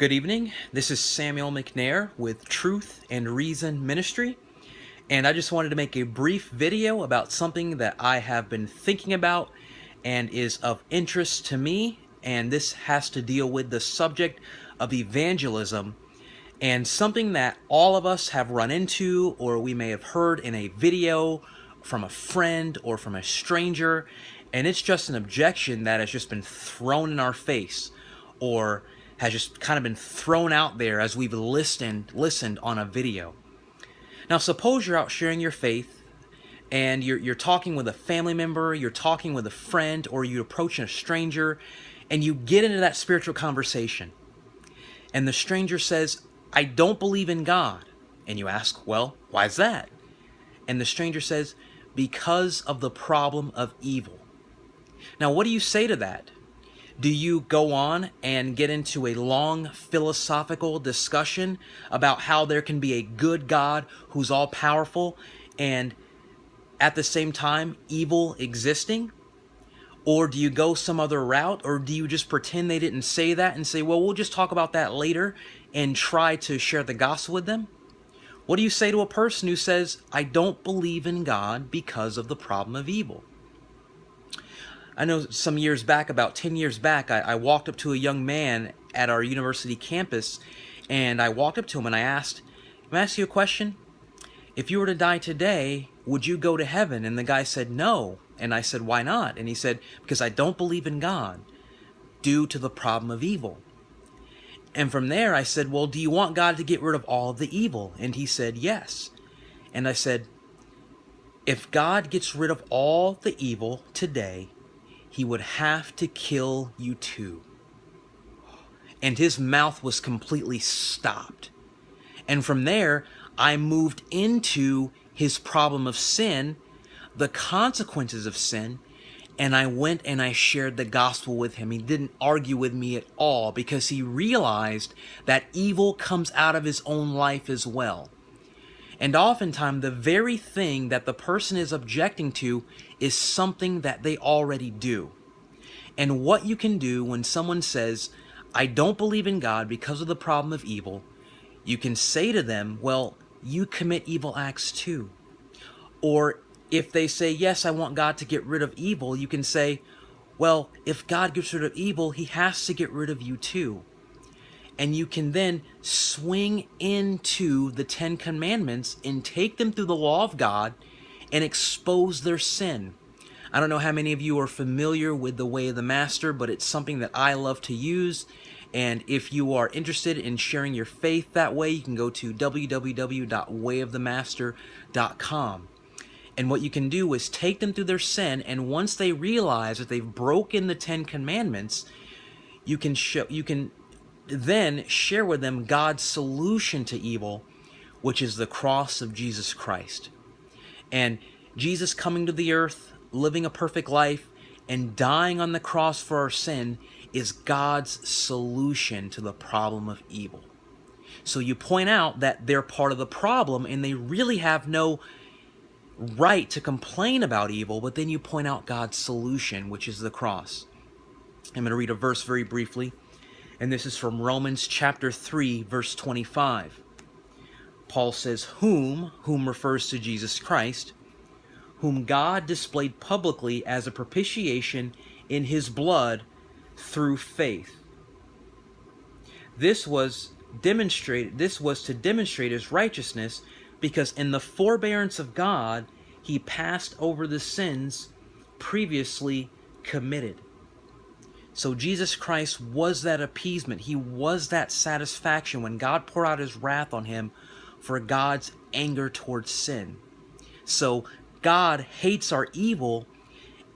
Good evening. This is Samuel McNair with Truth and Reason Ministry, and I just wanted to make a brief video about something that I have been thinking about and is of interest to me, and this has to deal with the subject of evangelism and something that all of us have run into, or we may have heard in a video from a friend or from a stranger, and it's just an objection that has just been thrown in our face, or has just kind of been thrown out there as we've listened on a video. Now, suppose you're out sharing your faith, and you're talking with a family member, you're talking with a friend, or you're approaching a stranger, and you get into that spiritual conversation. And the stranger says, "I don't believe in God." And you ask, "Well, why is that?" And the stranger says, "Because of the problem of evil." Now, what do you say to that? Do you go on and get into a long philosophical discussion about how there can be a good God who's all-powerful and at the same time evil existing? Or do you go some other route? Or do you just pretend they didn't say that and say, "Well, we'll just talk about that later," and try to share the gospel with them? What do you say to a person who says, "I don't believe in God because of the problem of evil"? I know some years back, about 10 years back, I walked up to a young man at our university campus, and I walked up to him and I asked, "Can I ask you a question? If you were to die today, would you go to heaven?" And the guy said, "No." And I said, "Why not?" And he said, "Because I don't believe in God due to the problem of evil." And from there I said, "Well, do you want God to get rid of all of the evil?" And he said, "Yes." And I said, "If God gets rid of all the evil today, he would have to kill you too." And his mouth was completely stopped. And from there, I moved into his problem of sin, the consequences of sin, and I went and I shared the gospel with him. He didn't argue with me at all because he realized that evil comes out of his own life as well. And oftentimes, the very thing that the person is objecting to is something that they already do. And what you can do when someone says, "I don't believe in God because of the problem of evil," you can say to them, "Well, you commit evil acts too." Or if they say, "Yes, I want God to get rid of evil," you can say, "Well, if God gets rid of evil, he has to get rid of you too." And you can then swing into the 10 Commandments and take them through the law of God and expose their sin. I don't know how many of you are familiar with the Way of the Master, but it's something that I love to use. And if you are interested in sharing your faith that way, you can go to www.wayofthemaster.com. And what you can do is take them through their sin, and once they realize that they've broken the 10 Commandments, you can then share with them God's solution to evil, which is the cross of Jesus Christ. And Jesus coming to the earth, living a perfect life, and dying on the cross for our sin is God's solution to the problem of evil. So you point out that they're part of the problem and they really have no right to complain about evil, but then you point out God's solution, which is the cross. I'm going to read a verse very briefly, and this is from Romans chapter 3, verse 25. Paul says, whom refers to Jesus Christ, whom God displayed publicly as a propitiation in his blood through faith. This was to demonstrate his righteousness, because in the forbearance of God, he passed over the sins previously committed. So Jesus Christ was that appeasement. He was that satisfaction when God poured out his wrath on him for God's anger towards sin. So God hates our evil,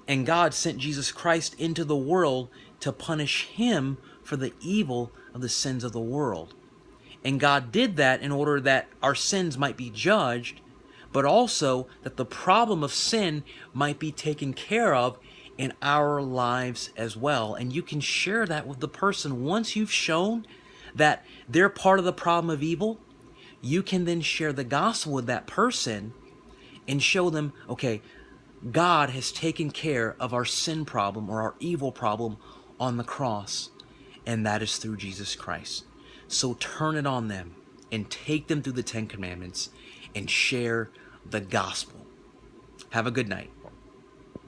and God sent Jesus Christ into the world to punish him for the evil of the sins of the world. And God did that in order that our sins might be judged, but also that the problem of sin might be taken care of in our lives as well. And you can share that with the person. Once you've shown that they're part of the problem of evil, you can then share the gospel with that person and show them, okay, God has taken care of our sin problem or our evil problem on the cross, and that is through Jesus Christ. So turn it on them and take them through the Ten Commandments and share the gospel. Have a good night.